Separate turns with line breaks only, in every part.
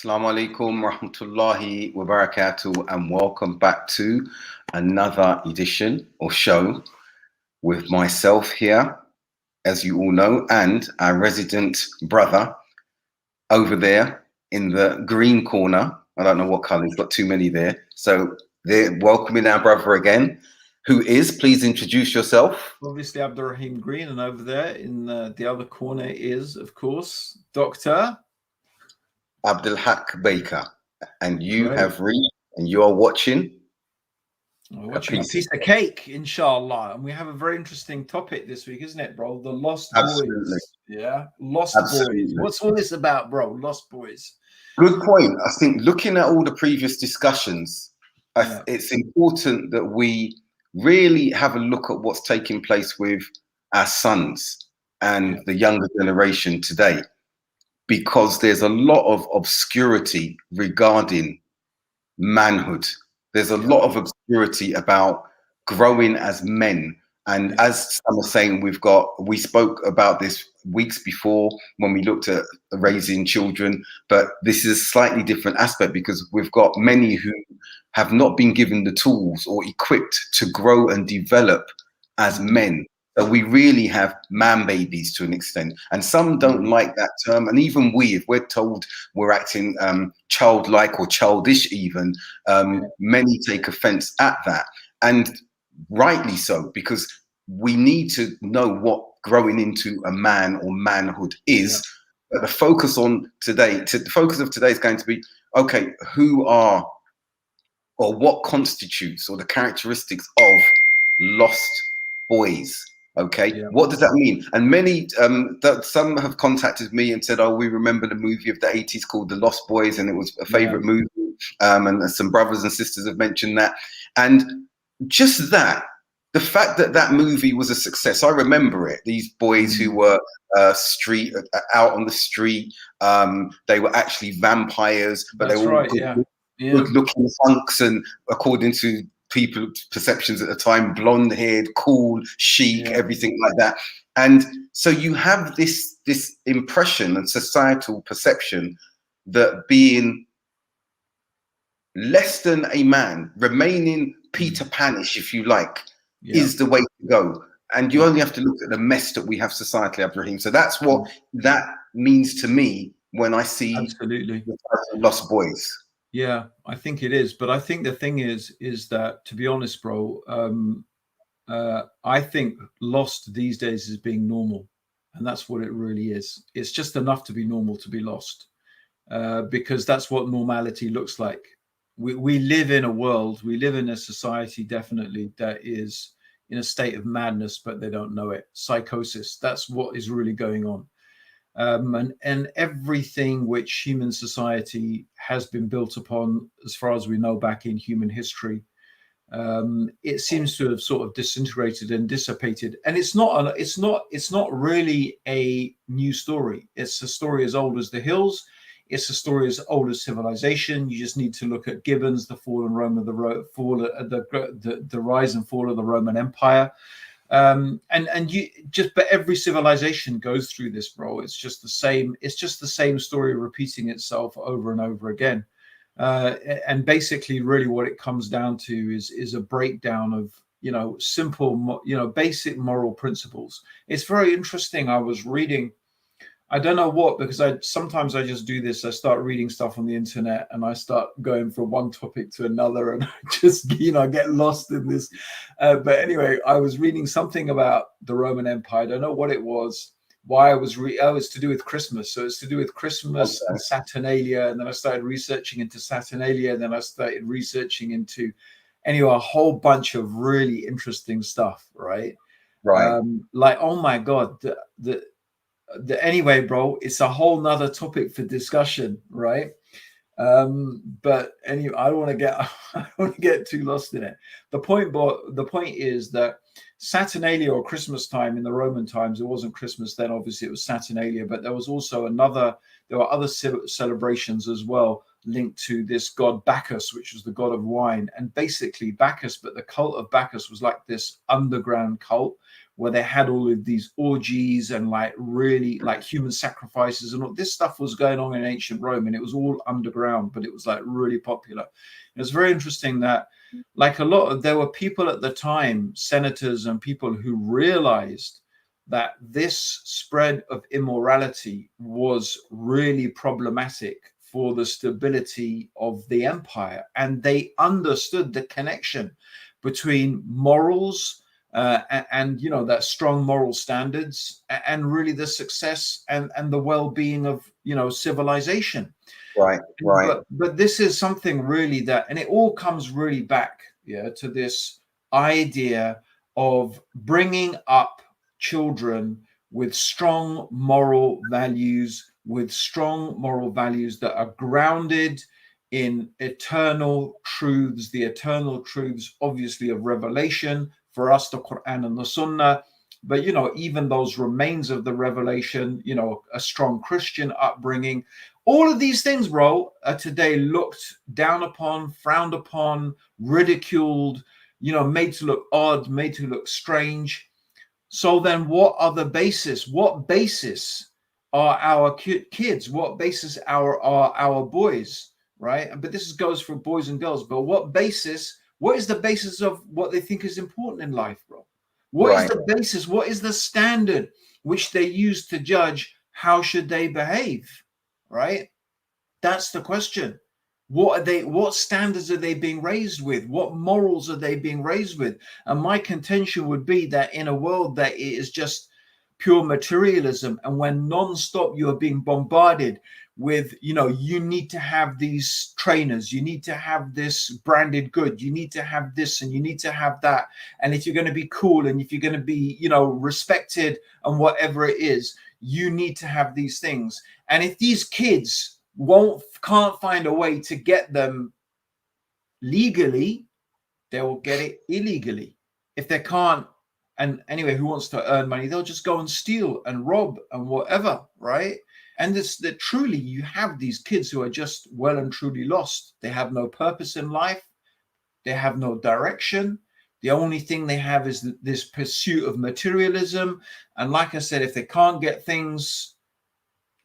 Assalamu alaikum rahmatullahi wa barakatuh, and welcome back to another edition or show with myself here, as you all know, and our resident brother over there in the green corner. I don't know what color, he's got too many there. So they're welcoming our brother again, who is, please introduce yourself.
Obviously, Abdurraheem Green, and over there in the other corner is, of course, Dr.
Abdul Haqq Baker, and you
Great.
have reached and you are watching
a piece of cake, inshallah. And we have a very interesting topic this week, isn't it, bro? The Lost
Absolutely.
Boys. Yeah, Lost
Absolutely.
Boys. What's all this about, bro? Lost Boys.
Good point. I think looking at all the previous discussions, it's important that we really have a look at what's taking place with our sons and the younger generation today, because there's a lot of obscurity regarding manhood. There's a lot of obscurity about growing as men. And as some are saying, we spoke about this weeks before when we looked at raising children, but this is a slightly different aspect because we've got many who have not been given the tools or equipped to grow and develop as men. So we really have man babies to an extent, and some don't like that term. And even if we're told we're acting childlike or childish even, many take offense at that. And rightly so, because we need to know what growing into a man or manhood is. But the focus of today is going to be, okay, who are or what constitutes or the characteristics of lost boys? Okay, what does that mean? And many, some have contacted me and said, "Oh, we remember the movie of the '80s called The Lost Boys, and it was a favorite movie." And some brothers and sisters have mentioned that, and just that. The fact that that movie was a success, I remember it. These boys who were out on the street, they were actually vampires, but they were all good-looking hunks, and according to people's perceptions at the time, blonde-haired, cool, chic, everything like that. And so you have this impression and societal perception that being less than a man, remaining Peter Panish, if you like, is the way to go. And you only have to look at the mess that we have societally, Abdurraheem. So that's what that means to me when I see the Lost Boys.
Yeah, I think it is. But I think the thing is that, to be honest, bro, I think lost these days is being normal. And that's what it really is. It's just enough to be normal to be lost, because that's what normality looks like. We live in a world, we live in a society definitely that is in a state of madness, but they don't know it. Psychosis, that's what is really going on. And everything which human society has been built upon, as far as we know, back in human history, it seems to have sort of disintegrated and dissipated. And it's not really a new story. It's a story as old as the hills. It's a story as old as civilization. You just need to look at Gibbon's The Fall and Rome of the Rise and Fall of the Roman Empire, but every civilization goes through this, bro. It's just the same. It's just the same story repeating itself over and over again. And basically, really, what it comes down to is a breakdown of simple, basic moral principles. It's very interesting. I was reading. I don't know what, because sometimes I just do this. I start reading stuff on the internet and I start going from one topic to another, and I just, get lost in this. But anyway, I was reading something about the Roman Empire. I don't know what it was, why it's to do with Christmas. So it's to do with Christmas and Saturnalia. And then I started researching into Saturnalia. And then I started researching into, a whole bunch of really interesting stuff. Right. Like, oh my God, anyway, bro, it's a whole nother topic for discussion, right? But anyway, I don't want to get too lost in it. The point is that Saturnalia, or Christmas time in the Roman times. It wasn't Christmas then, obviously it was Saturnalia, but there was also there were other celebrations as well linked to this god Bacchus, which was the god of wine. And basically Bacchus, but the cult of Bacchus was like this underground cult where they had all of these orgies and like really like human sacrifices, and all this stuff was going on in ancient Rome, and it was all underground, but it was like really popular. It was very interesting that like there were people at the time, senators and people, who realized that this spread of immorality was really problematic for the stability of the empire. And they understood the connection between morals and you know, that strong moral standards and really the success and the well-being of, you know, civilization.
Right.
But this is something really that, and it all comes really back, yeah, to this idea of bringing up children with strong moral values, that are grounded in eternal truths, the eternal truths, obviously, of revelation, for us, the Quran and the Sunnah. But, you know, even those remains of the revelation, you know, a strong Christian upbringing, all of these things, bro, are today looked down upon, frowned upon, ridiculed, you know, made to look odd, made to look strange. So then what are the basis? What basis are our kids? What basis are our boys, right? But this goes for boys and girls. But what is the basis of what they think is important in life, bro? What is the basis? What is the standard which they use to judge how should they behave? Right? That's the question. What standards are they being raised with? What morals are they being raised with? And my contention would be that in a world that is just pure materialism, and when non-stop you are being bombarded with, you know, you need to have these trainers, you need to have this branded good, you need to have this, and you need to have that, and if you're going to be cool, and if you're going to be, you know, respected, and whatever it is, you need to have these things. And if these kids can't find a way to get them legally, they will get it illegally. If they can't, and anyway, who wants to earn money, they'll just go and steal and rob and whatever, right? And this, that truly, you have these kids who are just well and truly lost. They have no purpose in life. They have no direction. The only thing they have is this pursuit of materialism. And like I said, if they can't get things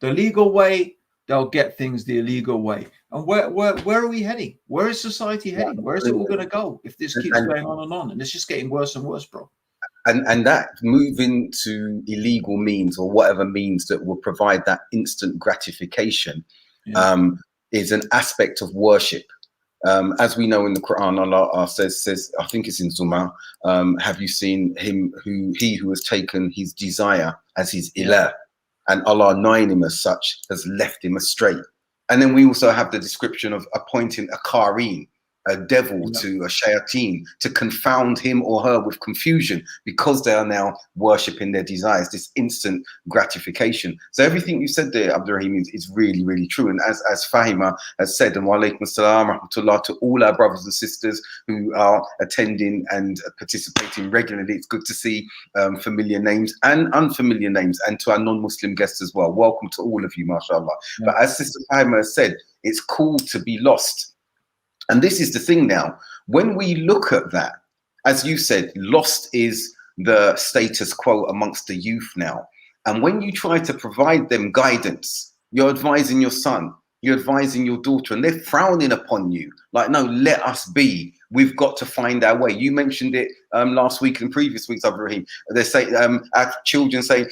the legal way, they'll get things the illegal way. And where are we heading? Where is society heading? Where is it all going to go if this keeps going on and on? And it's just getting worse and worse, bro.
And that moving to illegal means, or whatever means that will provide that instant gratification, is an aspect of worship. As we know in the Quran, Allah says, I think it's in Zumar, have you seen him who has taken his desire as his ilah, and Allah, knowing him as such, has left him astray. And then we also have the description of appointing a qareen, a devil, to a shayateen, to confound him or her with confusion, because they are now worshipping their desires, this instant gratification. So everything you said there, Abdurraheem, is really, really true. And as Fahima has said, and wa alaikum assalam, rahmatullah, to all our brothers and sisters who are attending and participating regularly. It's good to see familiar names and unfamiliar names, and to our non-Muslim guests as well. Welcome to all of you, mashallah. But as Sister Fahima has said, it's cool to be lost. And this is the thing now, when we look at that, as you said, lost is the status quo amongst the youth now. And when you try to provide them guidance, you're advising your son, you're advising your daughter, and they're frowning upon you. Like, no, let us be. We've got to find our way. You mentioned it last week and previous weeks, Abdurraheem. They say, our children say,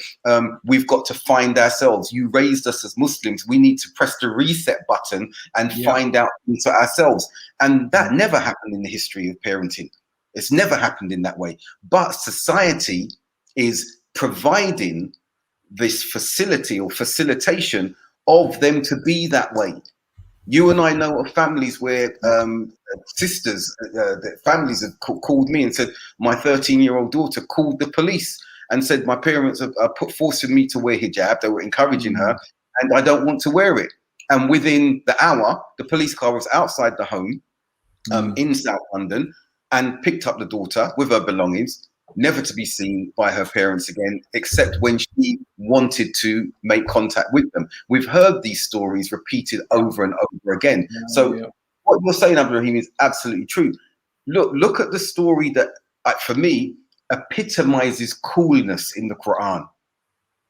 we've got to find ourselves. You raised us as Muslims. We need to press the reset button and find out into ourselves. And that never happened in the history of parenting. It's never happened in that way. But society is providing this facility or facilitation of them to be that way. You and I know of families where sisters, families have called me and said, my 13-year-old daughter called the police and said, my parents are forcing me to wear hijab. They were encouraging her, and I don't want to wear it. And within the hour, the police car was outside the home in South London and picked up the daughter with her belongings, never to be seen by her parents again, except when she wanted to make contact with them. We've heard these stories repeated over and over again. So what you're saying, Abdurraheem, is absolutely true. Look at the story that, for me, epitomizes coolness in the Quran.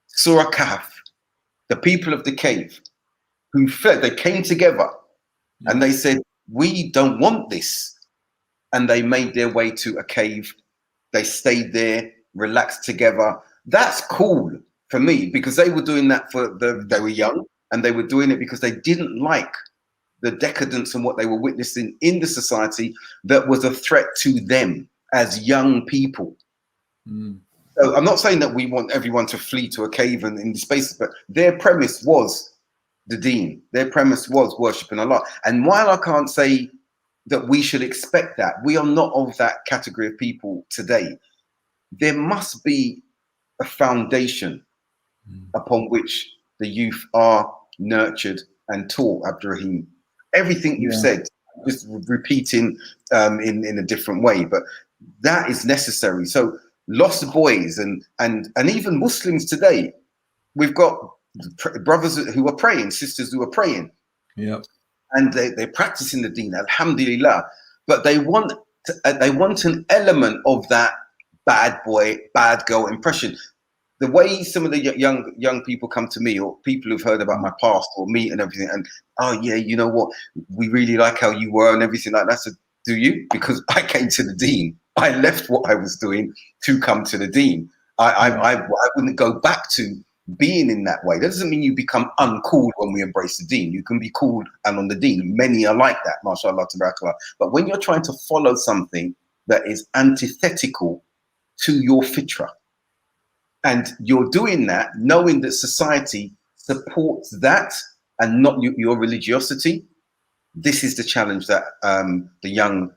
Surah Kahf, the people of the cave who fled, they came together and they said, we don't want this. And they made their way to a cave. They stayed there, relaxed together. That's cool for me, because they were doing that they were young, and they were doing it because they didn't like the decadence and what they were witnessing in the society that was a threat to them as young people. So I'm not saying that we want everyone to flee to a cave and in the spaces, but their premise was the deen. Their premise was worshipping Allah. And while I can't say that we should expect that, we are not of that category of people today. There must be a foundation upon which the youth are nurtured and taught, Abdurraheem. Everything you've said, just repeating in a different way, but that is necessary. So lost boys and even Muslims today, we've got brothers who are praying, sisters who are praying.
Yeah.
And they're practicing the deen, alhamdulillah, but they want an element of that bad boy, bad girl impression. The way some of the young people come to me, or people who've heard about my past or me and everything, and oh yeah, you know what, we really like how you were and everything like that. So do you? Because I came to the deen. I left what I was doing to come to the deen. I wouldn't go back to being in that way. That doesn't mean you become uncool when we embrace the deen. You can be cool and on the deen. Many are like that, mashallah, tabarakallah. But when you're trying to follow something that is antithetical to your fitra, and you're doing that knowing that society supports that and not your religiosity, this is the challenge that the young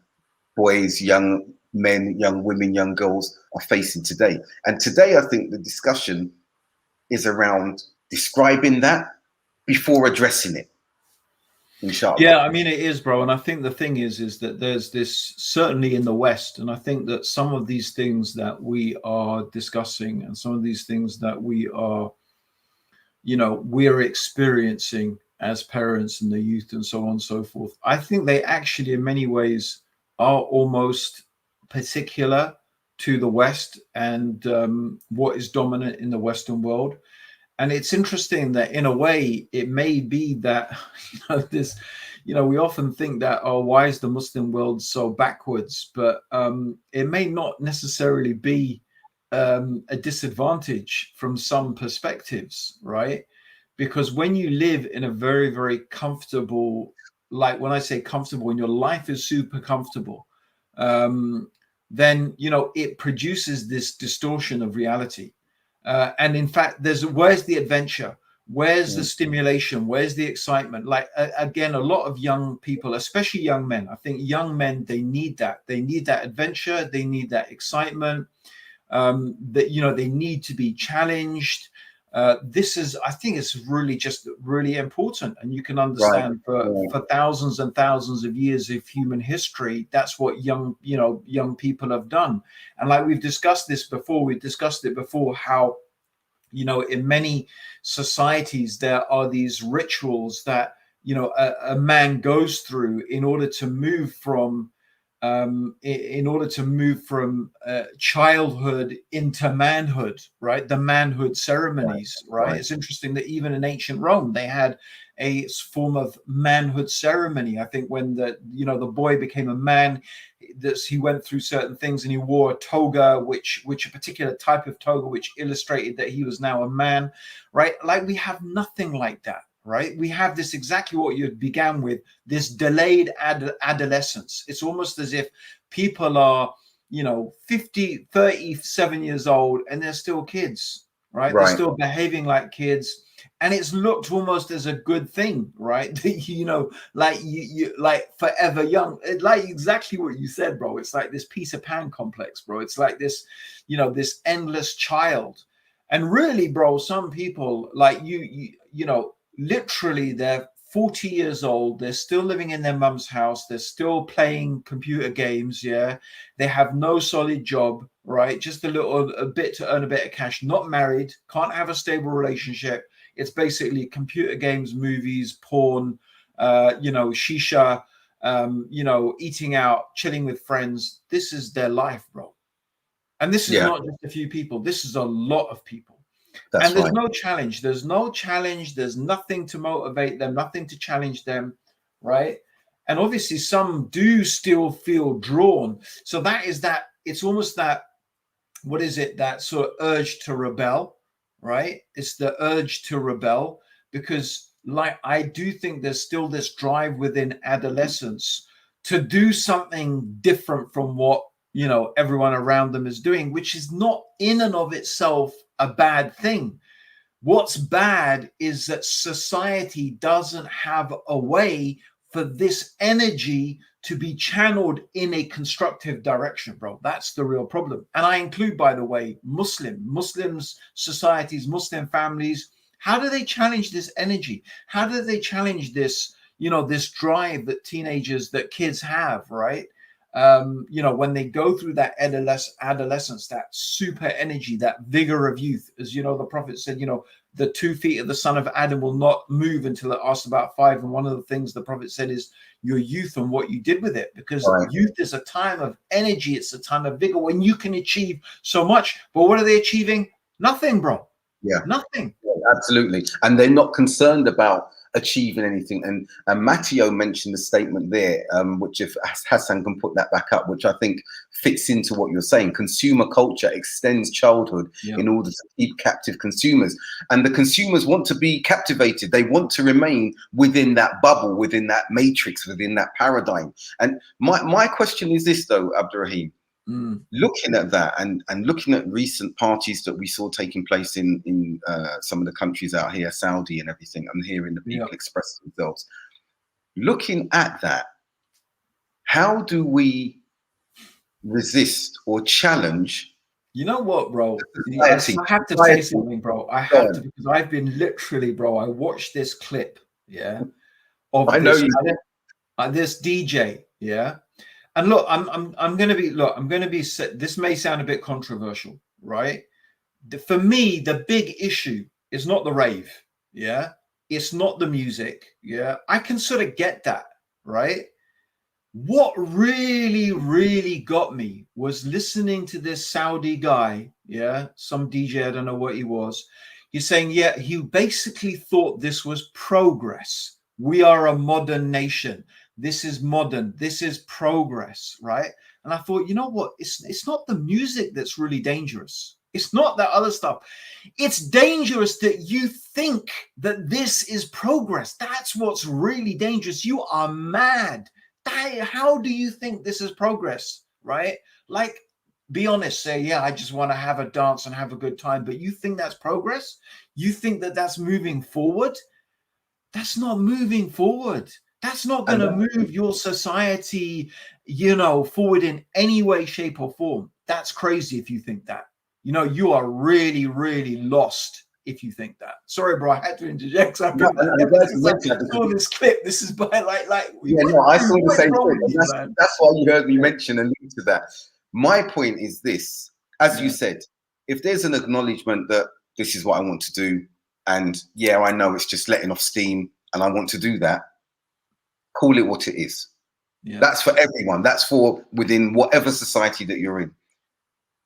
boys, young men, young women, young girls are facing today. And today, I think the discussion is around describing that before addressing it, inshallah.
Yeah, I mean, it is, bro. And I think the thing is that there's this, certainly in the West, and I think that some of these things that we are discussing and some of these things that we are, we're experiencing as parents and the youth and so on and so forth, I think they actually in many ways are almost particular to the West and what is dominant in the Western world. And it's interesting that in a way, it may be that, we often think that, oh, why is the Muslim world so backwards? But it may not necessarily be a disadvantage from some perspectives, right? Because when you live in a very, very comfortable, like when I say comfortable, when your life is super comfortable, then, it produces this distortion of reality. And in fact, where's the adventure? Where's the stimulation? Where's the excitement? Like, again, a lot of young people, especially young men, I think young men, they need that. They need that adventure. They need that excitement. They need to be challenged. I think it's really just really important. And you can understand for thousands and thousands of years of human history, that's what young people have done. And like we've discussed it before, how, in many societies, there are these rituals that, a man goes through in order to move from childhood into manhood, right? The manhood ceremonies, right? It's interesting that even in ancient Rome, they had a form of manhood ceremony. I think when the boy became a man, he went through certain things and he wore a toga, which a particular type of toga, which illustrated that he was now a man, right? Like we have nothing like that. Right, we have this exactly what you began with, this delayed adolescence. It's almost as if people are, 37 years old and they're still kids, right? They're still behaving like kids, and it's looked almost as a good thing, right? Like you like forever young, like exactly what you said, bro. It's like this Peter Pan complex, bro. It's like this, this endless child, and really, bro, some people like literally they're 40 years old, they're still living in their mum's house, they're still playing computer games, they have no solid job, right? Just a bit to earn a bit of cash, not married, can't have a stable relationship. It's basically computer games, movies, porn, shisha, eating out, chilling with friends. This is their life, bro. And this is not just a few people. This is a lot of people. And there's no challenge. There's no challenge. There's nothing to motivate them, nothing to challenge them, right? And obviously some do still feel drawn. So that is that, it's almost that, what is it? That sort of urge to rebel, right? It's the urge to rebel, because like, I do think there's still this drive within adolescence to do something different from what, everyone around them is doing, which is not in and of itself a bad thing. What's bad is that society doesn't have a way for this energy to be channeled in a constructive direction, bro. That's the real problem. And I include, by the way, Muslims, societies, Muslim families. How do they challenge this energy? How do they challenge this, this drive that teenagers, that kids have, right? When they go through that adolescence, that super energy, that vigor of youth, as the Prophet said, the 2 feet of the son of Adam will not move until it asks about 5. And one of the things the Prophet said is your youth and what you did with it, because youth is a time of energy. It's a time of vigor when you can achieve so much. But what are they achieving? Nothing, bro. Nothing.
Absolutely. And they're not concerned about achieving anything. And Matteo mentioned a statement there, which, if Hassan can put that back up, which I think fits into what you're saying. Consumer culture extends childhood in order to keep captive consumers. And the consumers want to be captivated. They want to remain within that bubble, within that matrix, within that paradigm. And my question is this, though, Abdurraheem. Looking at that and looking at recent parties that we saw taking place in some of the countries out here, Saudi and everything, I'm hearing the people express themselves. Looking at that, how do we resist or challenge?
You know what, bro? I have to say something, bro. I have to, because I've been literally, bro, I watched this clip, of this DJ, And look, I'm going to be, this may sound a bit controversial, right? For me, the big issue is not the rave, it's not the music, I can sort of get that, right? What really, really got me was listening to this Saudi guy, some DJ, I don't know what he was. He's saying, he basically thought this was progress. We are a modern nation. This is modern. This is progress, right? And I thought, you know what? It's not the music that's really dangerous. It's not that other stuff. It's dangerous that you think that this is progress. That's what's really dangerous. You are mad. How do you think this is progress, right? Like, be honest, say, I just want to have a dance and have a good time. But you think that's progress? You think that that's moving forward? That's not moving forward. That's not going to move your society, forward in any way, shape, or form. That's crazy if you think that. You are really, really lost if you think that. Sorry, bro, I had to interject. I saw this clip. This is by
I saw the same thing. That's why you heard me mention and link to that. My point is this: as you said, if there's an acknowledgement that this is what I want to do, and I know it's just letting off steam, and I want to do that. Call it what it is. That's for everyone. That's for within whatever society that you're in.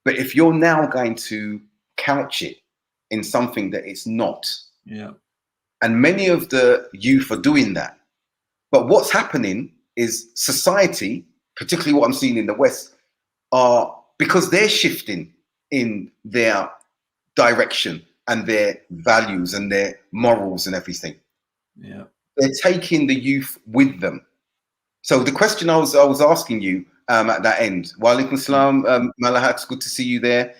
But if you're now going to couch it in something that it's not, and many of the youth are doing that. But what's happening is society, particularly what I'm seeing in the West, because they're shifting in their direction and their values and their morals and everything. They're taking the youth with them. So the question I was asking you at that end, wa alaikum salam, Malahat, it's good to see you there.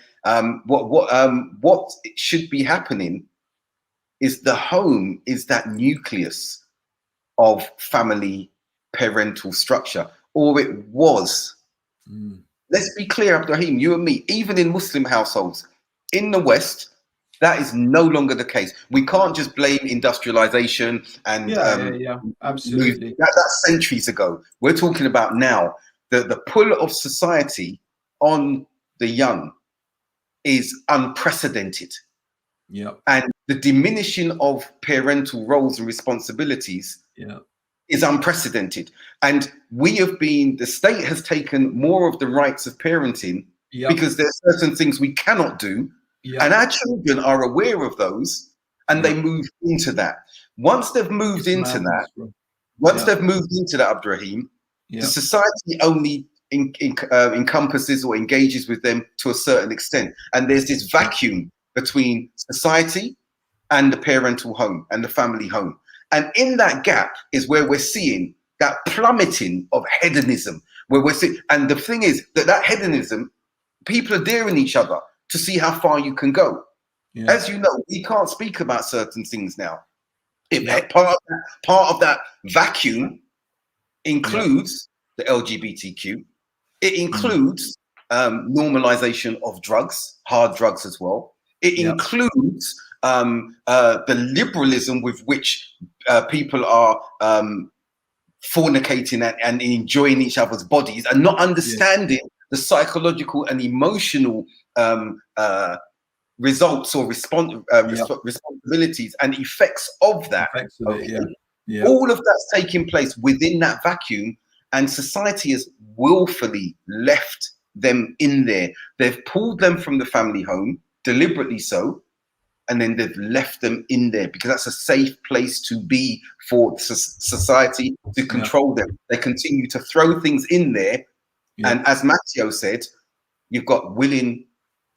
What should be happening is the home is that nucleus of family parental structure, or it was. Let's be clear, Abdurraheem, you and me, even in Muslim households in the West, that is no longer the case. We can't just blame industrialization and
absolutely.
That's centuries ago. We're talking about now the pull of society on the young is unprecedented.
Yeah.
And the diminishing of parental roles and responsibilities is unprecedented. And the state has taken more of the rights of parenting because there's certain things we cannot do. And our children are aware of those, and they move into that. Once they've moved into that, Abdurraheem, the society only encompasses or engages with them to a certain extent. And there's this vacuum between society and the parental home and the family home. And in that gap is where we're seeing that plummeting of hedonism, where we're seeing, and the thing is that hedonism, people are daring each other to see how far you can go. As you know, we can't speak about certain things now. Part of that vacuum includes the LGBTQ. It includes normalization of drugs, hard drugs as well. It includes the liberalism with which people are fornicating and enjoying each other's bodies and not understanding the psychological and emotional results or responsibilities and effects of that. All of that's taking place within that vacuum, and society has willfully left them in there. They've pulled them from the family home, deliberately so, and then they've left them in there because that's a safe place to be for society to control them. They continue to throw things in there. And as Matteo said, you've got willing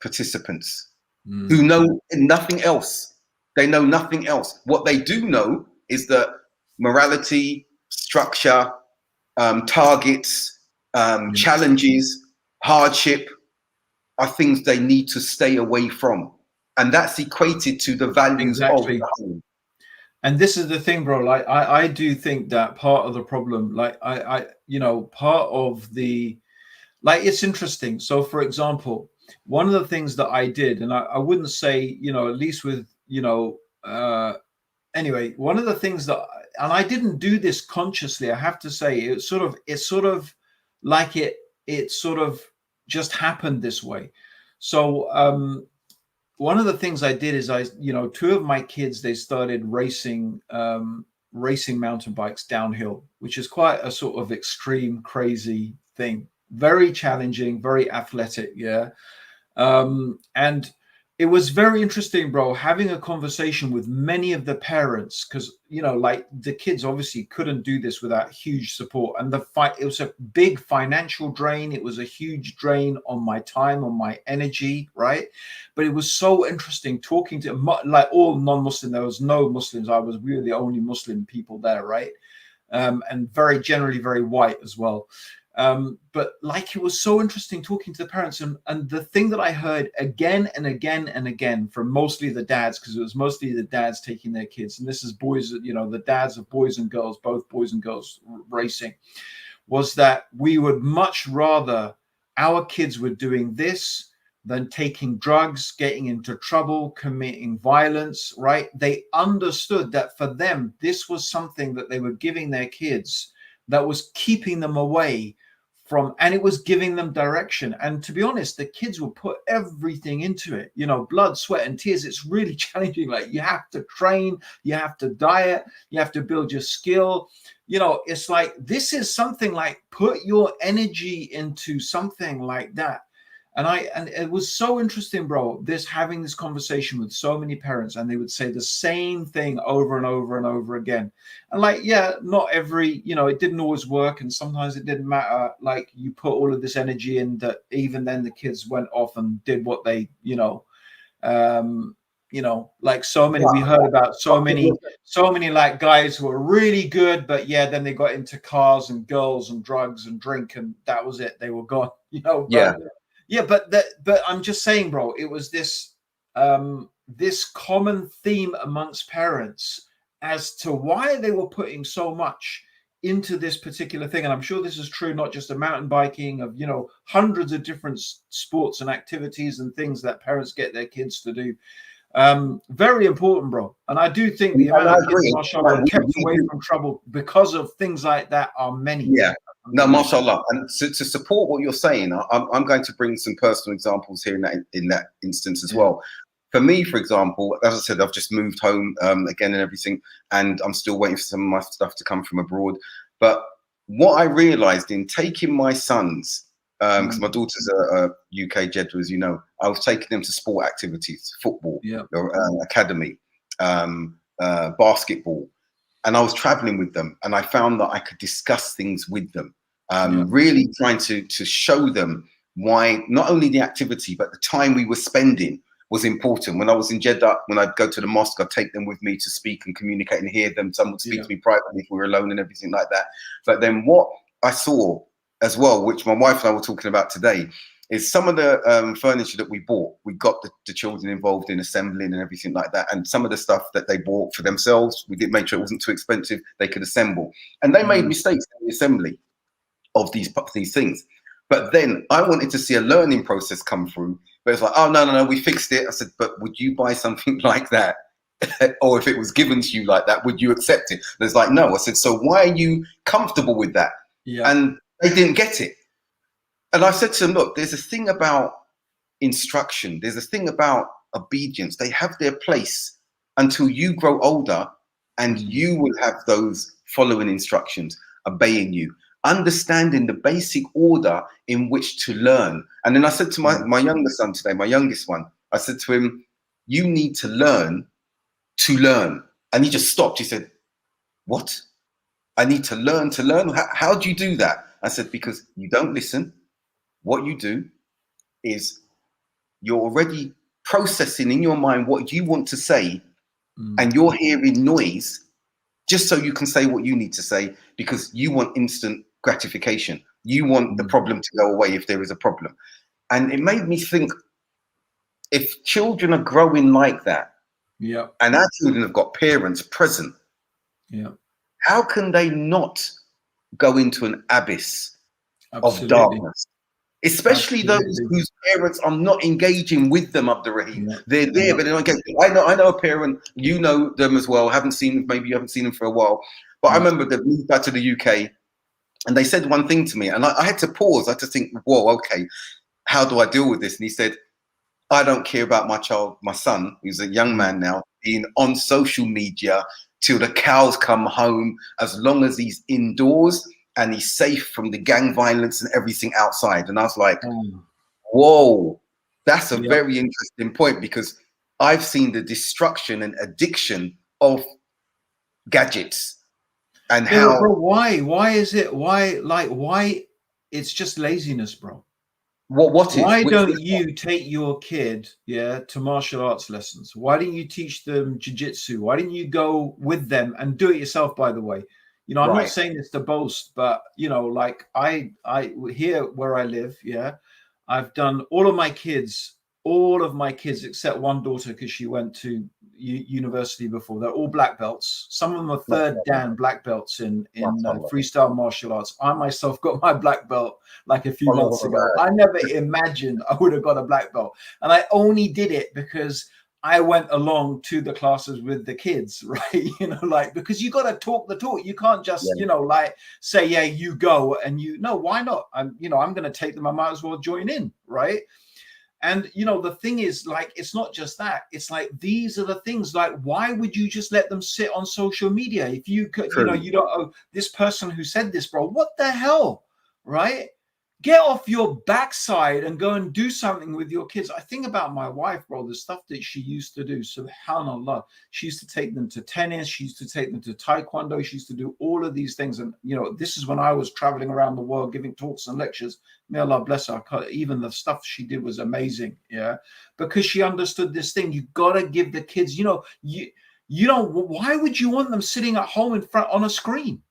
participants who know nothing else. They know nothing else. What they do know is that morality, structure, targets, challenges, hardship are things they need to stay away from. And that's equated to the values of the home.
And this is the thing, bro. Like, I do think that part of the problem, like, part of the, like, it's interesting. So, for example, one of the things that I did, and I wouldn't say, at least with, anyway, one of the things that, and I didn't do this consciously, I have to say, it's sort of like it sort of just happened this way. So, one of the things I did is two of my kids, they started racing mountain bikes downhill, which is quite a sort of extreme, crazy thing. Very challenging, very athletic. And it was very interesting, bro, having a conversation with many of the parents, because, like, the kids obviously couldn't do this without huge support. And it was a big financial drain. It was a huge drain on my time, on my energy, right? But it was so interesting talking to, like, all non-Muslim. There was no Muslims. We were the only Muslim people there, right? And generally very white as well. But like, it was so interesting talking to the parents, and the thing that I heard again and again and again from mostly the dads, because it was mostly the dads taking their kids, and this is boys, the dads of boys and girls, both boys and girls racing, was that we would much rather our kids were doing this than taking drugs, getting into trouble, committing violence, right? They understood that for them, this was something that they were giving their kids that was keeping them away from, and it was giving them direction. And to be honest, the kids will put everything into it, blood, sweat, and tears. It's really challenging. Like, you have to train, you have to diet, you have to build your skill. It's like, this is something like, put your energy into something like that. And it was so interesting, bro, having this conversation with so many parents, and they would say the same thing over and over and over again. And like, not every, it didn't always work, and sometimes it didn't matter. Like, you put all of this energy in, that even then the kids went off and did what they, like, so many, we heard about so many like guys who were really good, but then they got into cars and girls and drugs and drink, and that was it. They were gone, But I'm just saying, bro, it was this common theme amongst parents as to why they were putting so much into this particular thing. And I'm sure this is true, not just of mountain biking, of, hundreds of different sports and activities and things that parents get their kids to do. Very important, bro. And I do think the amount of kids, mashallah, kept away from trouble because of things like that are many.
No, mashallah. And to support what you're saying, I'm going to bring some personal examples here in that instance as well. For me, for example, as I said, I've just moved home again and everything, and I'm still waiting for some of my stuff to come from abroad. But what I realized in taking my sons, because my daughter's a UK Jeddah, as you know, I was taking them to sport activities, football, academy, basketball. And I was traveling with them, and I found that I could discuss things with them, really trying to show them why not only the activity, but the time we were spending was important. When I was in Jeddah, when I'd go to the mosque, I'd take them with me to speak and communicate and hear them. Some would speak to me privately if we were alone and everything like that. But then what I saw as well, which my wife and I were talking about today, is some of the furniture that we bought. We got the children involved in assembling and everything like that. And some of the stuff that they bought for themselves, we did make sure it wasn't too expensive. They could assemble. And they made mistakes in the assembly of these things. But then I wanted to see a learning process come through. But it's like, oh, no, we fixed it. I said, but would you buy something like that? Or if it was given to you like that, would you accept it? And it's like, no. I said, so why are you comfortable with that? And they didn't get it. And I said to them, look, there's a thing about instruction. There's a thing about obedience. They have their place until you grow older, and you will have those following instructions, obeying you, understanding the basic order in which to learn. And then I said to my younger son today, my youngest one, I said to him, you need to learn to learn. And he just stopped. He said, what? I need to learn to learn? How do you do that? I said, because you don't listen. What you do is you're already processing in your mind what you want to say, and you're hearing noise just so you can say what you need to say, because you want instant gratification. You want the problem to go away if there is a problem. And it made me think, if children are growing like that, and our children have got parents present, how can they not go into an abyss of darkness? Especially those whose parents are not engaging with them, Abdurraheem. They're there, but they're not engaging. I know a parent, you know them as well, maybe you haven't seen them for a while. But I remember they moved back to the UK, and they said one thing to me, and I had to pause. I had to think, whoa, okay, how do I deal with this? And he said, I don't care about my son, who's a young man now, being on social media till the cows come home, as long as he's indoors and he's safe from the gang violence and everything outside. And I was like, whoa, that's a very interesting point, because I've seen the destruction and addiction of gadgets and how.
Bro, why is it? Why? It's just laziness, bro. Why don't you take your kid, to martial arts lessons? Why didn't you teach them jiu-jitsu? Why didn't you go with them and do it yourself, by the way? You know, I'm not saying this to boast, but, you know, like I here where I live, I've done all of my kids except one daughter, because she went to university before. They're all black belts. Some of them are third dan black belts in freestyle martial arts. I myself got my black belt like a few months ago. I never imagined I would have got a black belt. And I only did it because I went along to the classes with the kids, right? You know, like, because you got to talk the talk. You can't just, you know, like say, yeah, you go, and why not? I'm going to take them. I might as well join in, right? And, you know, the thing is, like, it's not just that. It's like, these are the things, like, why would you just let them sit on social media? If you could, you know, you don't, oh, this person who said this, bro, what the hell, right? Get off your backside and go and do something with your kids. I think about my wife, bro, the stuff that she used to do. Subhanallah. She used to take them to tennis. She used to take them to taekwondo. She used to do all of these things. And, you know, this is when I was traveling around the world giving talks and lectures. May Allah bless her. Even the stuff she did was amazing. Yeah. Because she understood this thing. You got to give the kids, you know, you don't, why would you want them sitting at home in front on a screen?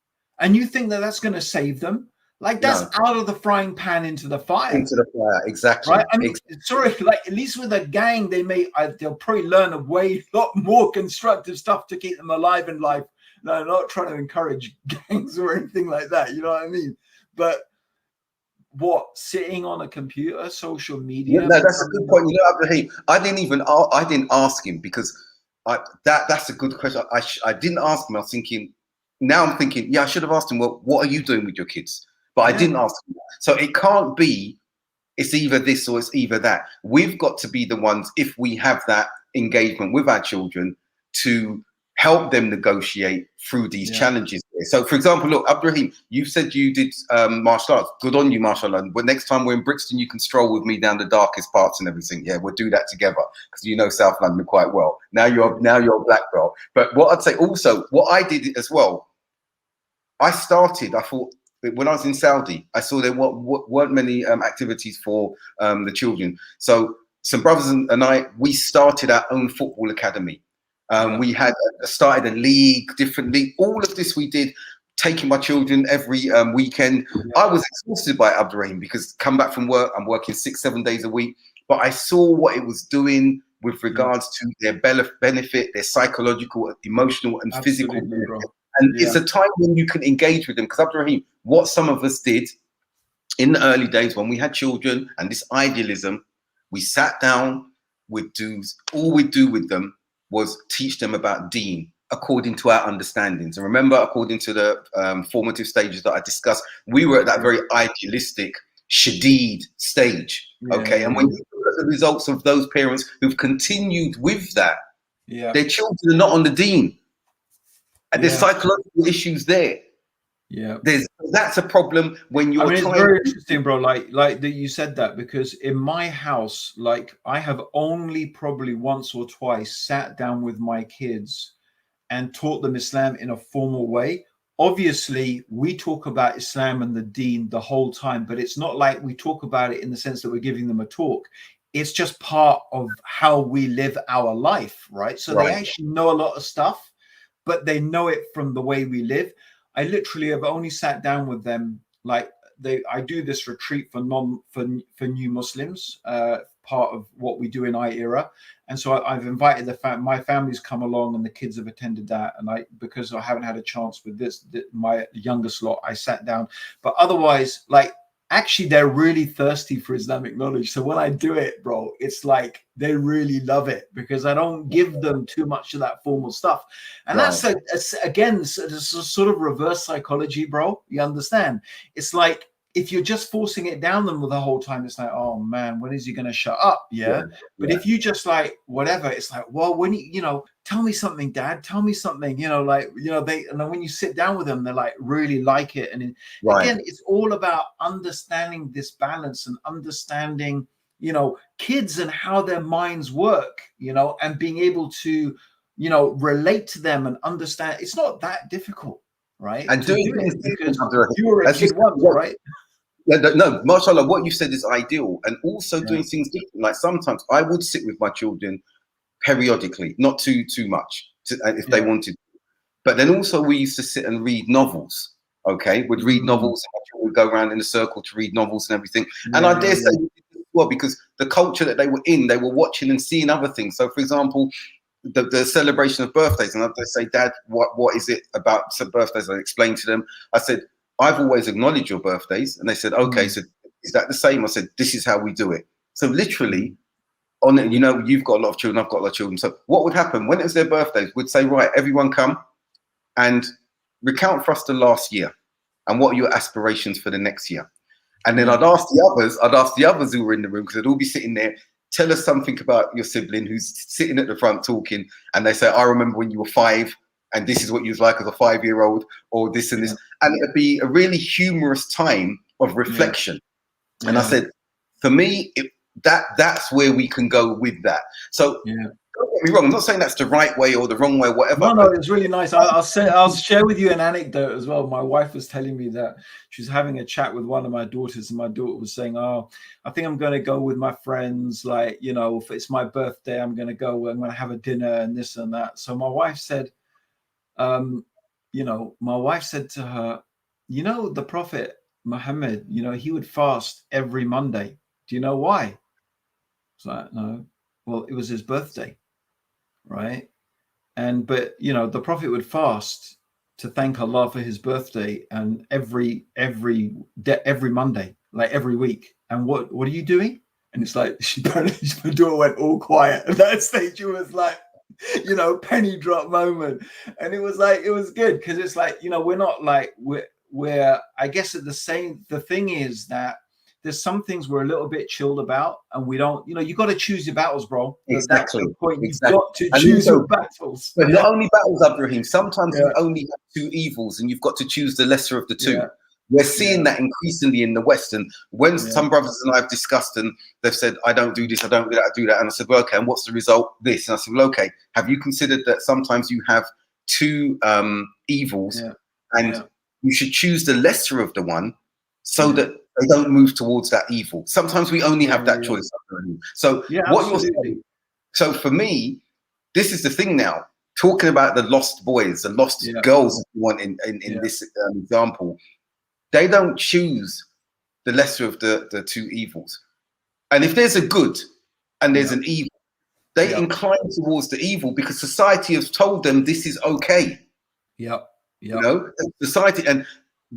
And you think that that's going to save them? Like, that's out of the frying pan into the fire.
Into the fire, exactly.
Right? I mean, sorry, like, at least with a gang, they'll probably learn a lot more constructive stuff to keep them alive in life. No, I'm not trying to encourage gangs or anything like that. You know what I mean? But sitting on a computer, social media?
No, that's a good point. You know, Abdurraheem, I didn't ask him, because that's a good question. I didn't ask him. I was thinking, now I'm thinking, yeah, I should have asked him, well, what are you doing with your kids? but I didn't ask them that. So it can't be, it's either this or it's either that. We've got to be the ones, if we have that engagement with our children, to help them negotiate through these challenges. So, for example, look, Abdurraheem, you said you did martial arts. Good on you, martial arts. But next time we're in Brixton, you can stroll with me down the darkest parts and everything. Yeah, we'll do that together because you know South London quite well. Now you're a black belt. But what I'd say also, what I did as well, I thought when I was in Saudi, I saw there weren't many activities for the children. So some brothers and I, we started our own football academy. We had started a league, different league. All of this we did, taking my children every weekend. I was exhausted by Abdurraheem because come back from work, I'm working 6-7 days a week. But I saw what it was doing with regards to their benefit, their psychological, emotional, and physical benefit. And it's a time when you can engage with them. Because Abdurraheem, what some of us did in the early days when we had children and this idealism, we sat down, all we'd do with them was teach them about deen according to our understandings. And remember, according to the formative stages that I discussed, we were at that very idealistic, shadeed stage. Okay. And when you look at the results of those parents who've continued with that, their children are not on the deen. And there's psychological issues there. That's a problem when you're
it's very interesting, bro, like that you said that, because in my house, like I have only probably once or twice sat down with my kids and taught them Islam in a formal way. Obviously we talk about Islam and the deen the whole time, but it's not like we talk about it in the sense that we're giving them a talk. It's just part of how we live our life, right? So they actually know a lot of stuff, but they know it from the way we live. I literally have only sat down with them, like I do this retreat for new Muslims, part of what we do in era. And so I've invited my family's come along and the kids have attended that. And because I haven't had a chance with my youngest lot, I sat down, but otherwise, like, actually they're really thirsty for Islamic knowledge. So when I do it, bro, it's like they really love it because I don't give them too much of that formal stuff. And that's again, it's a sort of reverse psychology, bro. You understand? It's like if you're just forcing it down them the whole time, it's like, oh man, when is he going to shut up? But if you just like whatever, it's like, well, when tell me something, Dad, tell me something, and then when you sit down with them, they're like really like it. And again, it's all about understanding this balance and understanding, kids and how their minds work, and being able to, relate to them and understand. It's not that difficult, right?
And doing
it because you were a kid once, right?
No, mashallah, what you said is ideal. And also doing things different. Like sometimes I would sit with my children periodically, not too much if they wanted. But then also we used to sit and read novels. Okay, we'd read novels, and we'd go around in a circle to read novels and everything. And I dare say, well, because the culture that they were in, they were watching and seeing other things. So, for example, the celebration of birthdays, and they say, Dad, what is it about some birthdays? I explained to them. I said, I've always acknowledged your birthdays, and they said, okay. So is that the same? I said, this is how we do it. So literally, you've got a lot of children, I've got a lot of children. So what would happen when it was their birthdays? We'd say, right, everyone come and recount for us the last year, and what are your aspirations for the next year? And then I'd ask the others who were in the room, because they'd all be sitting there. Tell us something about your sibling who's sitting at the front talking, and they say, I remember when you were 5 and this is what you was like as a 5-year-old, or this and this. And it'd be a really humorous time of reflection. And I said, for me, that's where we can go with that. So don't get me wrong, I'm not saying that's the right way or the wrong way, whatever.
No, it's really nice. I'll share with you an anecdote as well. My wife was telling me that she was having a chat with one of my daughters, and my daughter was saying, oh, I think I'm going to go with my friends. Like, if it's my birthday, I'm going to have a dinner and this and that. So my wife said, to her, the Prophet Muhammad, he would fast every Monday. Do you know why? It's like, no. Well, it was his birthday, right? But the Prophet would fast to thank Allah for his birthday, and every Monday, like every week. And what are you doing? And it's like my daughter went all quiet at that stage. It was like, penny drop moment. And it was good because it's like, we're not like I guess the thing is that there's some things we're a little bit chilled about, and we don't, you got to choose your battles, bro. That's the point. You've got to choose your battles.
But not only battles, Abdurraheem, sometimes you only have two evils and you've got to choose the lesser of the two. We're seeing that increasingly in the West. And when some brothers and I have discussed and they've said, I don't do this, I don't do that, I do that. And I said, well, okay, and what's the result? This. And I said, well, okay, have you considered that sometimes you have two evils and you should choose the lesser of the one so that they don't move towards that evil? Sometimes we only have that choice. So what you're saying, so for me, this is the thing now, talking about the lost boys, the lost girls, if you want, in this example, they don't choose the lesser of the two evils. And if there's a good and there's an evil, they incline towards the evil because society has told them this is okay. You know, society. And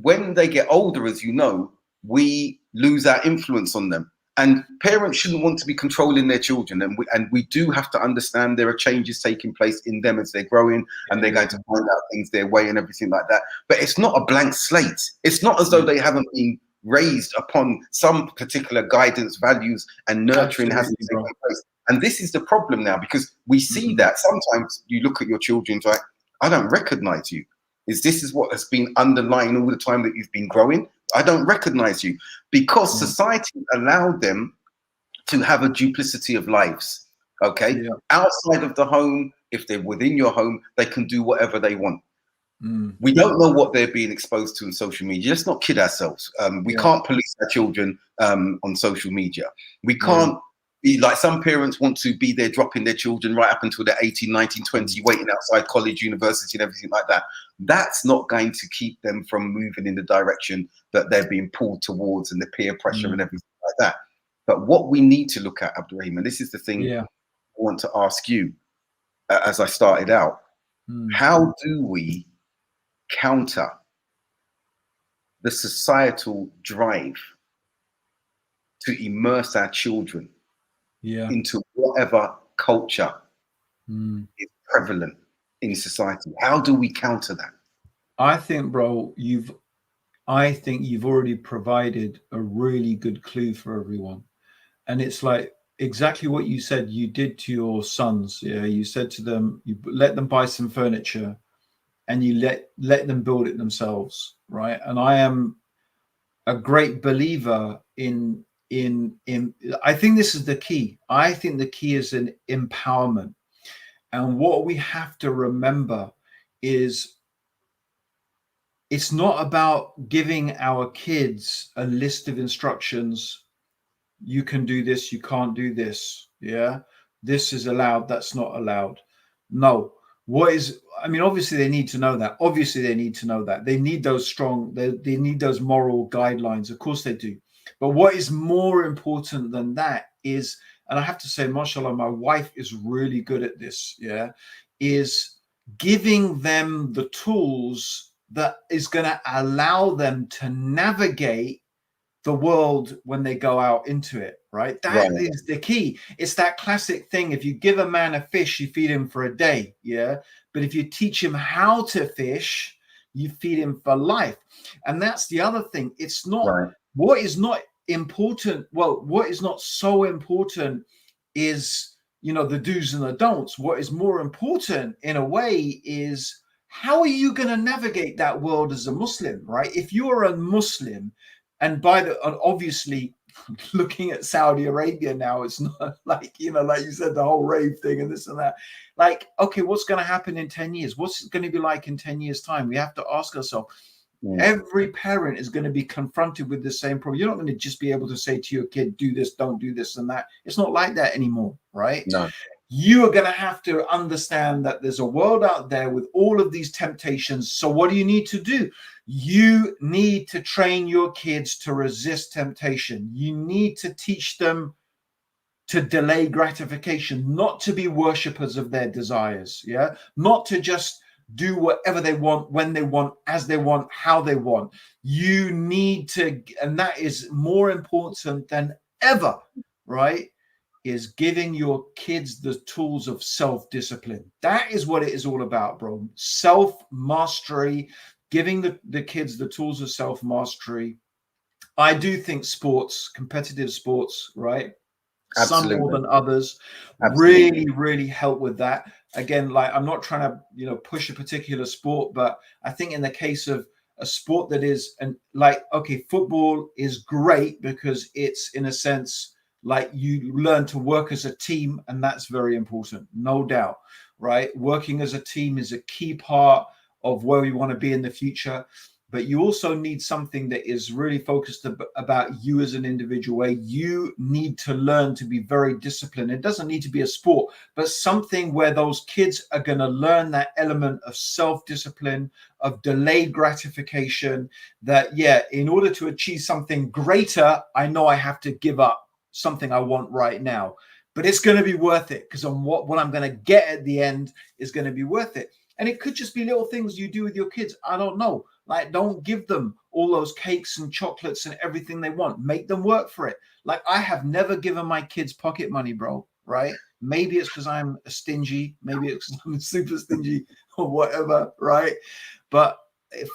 when they get older, as you know, we lose our influence on them. And parents shouldn't want to be controlling their children. And we do have to understand there are changes taking place in them as they're growing and they're going to find out things their way and everything like that. But it's not a blank slate. It's not as though they haven't been raised upon some particular guidance, values, and nurturing hasn't taken place. And this is the problem now, because we see that sometimes you look at your children like, I don't recognize you. This is what has been underlying all the time that you've been growing? I don't recognize you, because society allowed them to have a duplicity of lives. Okay. Outside of the home, if they're within your home, they can do whatever they want. We don't know what they're being exposed to on social media. Let's not kid ourselves. We can't police our children on social media. We can't be like some parents want to be there dropping their children right up until they're 18, 19, 20, waiting outside college, university and everything like that. That's not going to keep them from moving in the direction that they're being pulled towards and the peer pressure and everything like that. But what we need to look at, Abdurraheem, and this is the thing I want to ask you as I started out, how do we counter the societal drive to immerse our children into whatever culture is prevalent in society? How do we counter that?
I think, bro, you've already provided a really good clue for everyone. And it's like exactly what you said you did to your sons. You said to them, you let them buy some furniture and you let them build it themselves, right? And I am a great believer in I think this is the key. I think the key is in empowerment. And what we have to remember is it's not about giving our kids a list of instructions. You can do this, you can't do this. This is allowed, that's not allowed. No. Obviously they need to know that. They need those strong, they need those moral guidelines. Of course they do. But what is more important than that is, and I have to say, mashallah, my wife is really good at this, is giving them the tools that is going to allow them to navigate the world when they go out into it, right? That is the key. It's that classic thing. If you give a man a fish, you feed him for a day, But if you teach him how to fish, you feed him for life. And that's the other thing. It's not what is not important. Well, what is not so important is, the do's and the don'ts. What is more important in a way is how are you going to navigate that world as a Muslim, right? If you're a Muslim, and obviously looking at Saudi Arabia now, it's not like, like you said, the whole rave thing and this and that. Like, okay, what's going to happen in 10 years? What's it going to be like in 10 years' time? We have to ask ourselves. Every parent is going to be confronted with the same problem. You're not going to just be able to say to your kid, do this, don't do this and that. It's not like that anymore, right?
No.
You are going to have to understand that there's a world out there with all of these temptations. So what do you need to do? You need to train your kids to resist temptation. You need to teach them to delay gratification, not to be worshippers of their desires, not to just do whatever they want, when they want, as they want, how they want. You need to, and that is more important than ever, right? Is giving your kids the tools of self-discipline. That is what it is all about, bro. Self-mastery, giving the kids the tools of self-mastery. I do think sports, competitive sports, right?
Absolutely.
Some more than others,
Absolutely.
really help with that. Again, like, I'm not trying to, push a particular sport, but I think in the case of a sport that is, and like, okay, football is great because it's, in a sense, like, you learn to work as a team, and that's very important, no doubt, right? Working as a team is a key part of where we want to be in the future. But you also need something that is really focused about you as an individual, where you need to learn to be very disciplined. It doesn't need to be a sport, but something where those kids are going to learn that element of self-discipline, of delayed gratification, that, yeah, in order to achieve something greater, I know I have to give up something I want right now, but it's going to be worth it, because on what I'm going to get at the end is going to be worth it. And it could just be little things you do with your kids. I don't know. Like, don't give them all those cakes and chocolates and everything they want. Make them work for it. Like, I have never given my kids pocket money, bro, right? Maybe it's because I'm a stingy. Maybe it's because I'm super stingy or whatever, right? But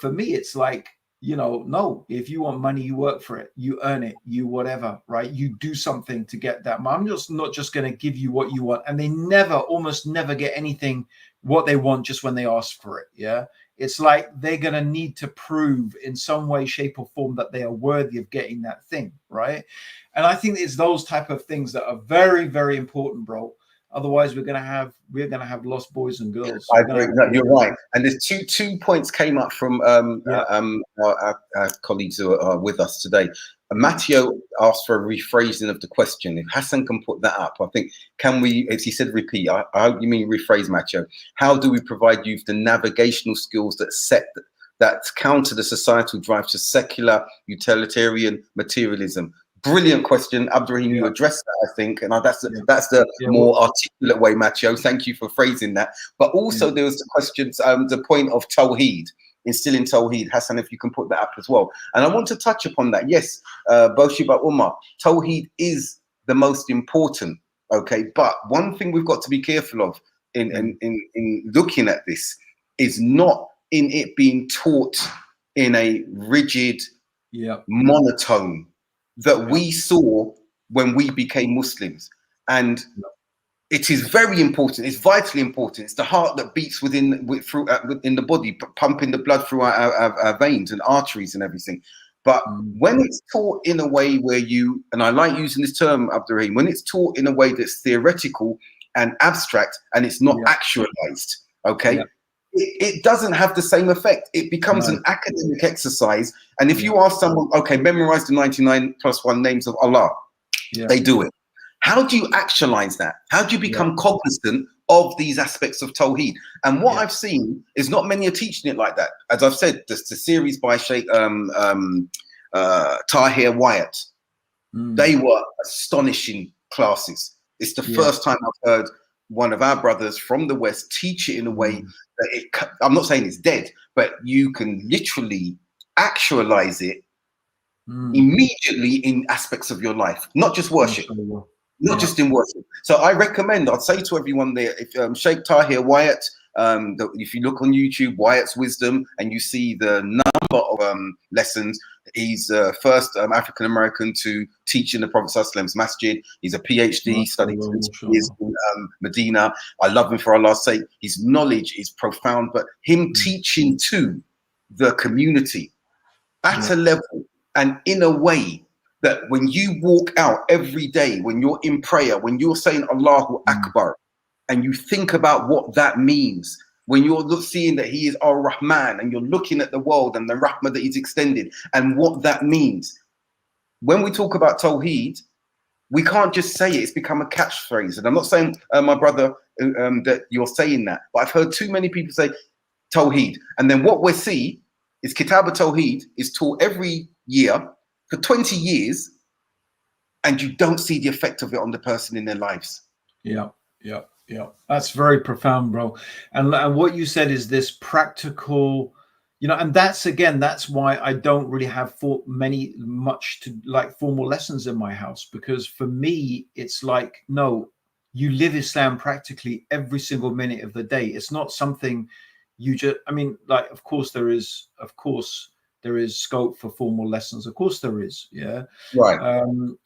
for me, it's like, no, if you want money, you work for it. You earn it. You whatever, right? You do something to get that. I'm just not just going to give you what you want. And they almost never get anything what they want just when they ask for it. Yeah. It's like they're going to need to prove in some way, shape, or form that they are worthy of getting that thing, right? And I think it's those type of things that are very, very important, bro. Otherwise, we're gonna have lost boys and girls.
I agree. No, you're right. And there's two points came up from our colleagues who are with us today. Matteo asked for a rephrasing of the question. If Hassan can put that up, I think, can we, as he said, repeat? I hope you mean rephrase, Matteo. How do we provide youth the navigational skills that counter the societal drive to secular utilitarian materialism? Brilliant question, Abdurraheem. You addressed that, I think, and that's the more articulate way, Matteo. Thank you for phrasing that. But also there was the questions, the point of Tawheed, instilling Tawheed. Hassan, if you can put that up as well. And I want to touch upon that. Yes, Boshiba Umar, Tawheed is the most important. Okay, but one thing we've got to be careful of in looking at this is not in it being taught in a rigid, monotone that we saw when we became Muslims. And it is very important. It's vitally important. It's the heart that beats within the body, pumping the blood through our veins and arteries and everything. But when it's taught in a way where and I like using this term, Abdurraheem, when it's taught in a way that's theoretical and abstract and it's not actualized, okay? It doesn't have the same effect. It becomes an academic exercise. And if you ask someone, okay, memorize the 99 plus 1 names of Allah, they do it. How do you actualize that? How do you become cognizant of these aspects of Tawheed? And what I've seen is not many are teaching it like that. As I've said, the series by Sheikh Tahir Wyatt, they were astonishing classes. It's the first time I've heard one of our brothers from the West teach it in a way that I'm not saying it's dead, but you can literally actualize it immediately in aspects of your life, not just worship, not just in worship. So I recommend, I'd say to everyone there, if Sheikh Tahir Wyatt, if you look on YouTube, Wyatt's Wisdom, and you see the number of lessons, he's the first African-American to teach in the Prophet ﷺ's masjid. He's a PhD, studied 20 years in Medina. I love him for Allah's sake. His knowledge is profound, but him teaching to the community at a level and in a way that when you walk out every day, when you're in prayer, when you're saying Allahu Akbar, and you think about what that means, when you're seeing that he is Ar-Rahman and you're looking at the world and the rahmah that he's extended and what that means. When we talk about Tawheed, we can't just say it. It's become a catchphrase. And I'm not saying, my brother, that you're saying that, but I've heard too many people say Tawheed. And then what we see is Kitab al-Tawheed is taught every year for 20 years, and you don't see the effect of it on the person in their lives.
Yeah. That's very profound, bro. And what you said is this practical, and that's why I don't really have much to like formal lessons in my house, because for me, it's like, no, you live Islam practically every single minute of the day. It's not something you just, I mean, like, of course there is scope for formal lessons. Of course there is. Yeah.
Right.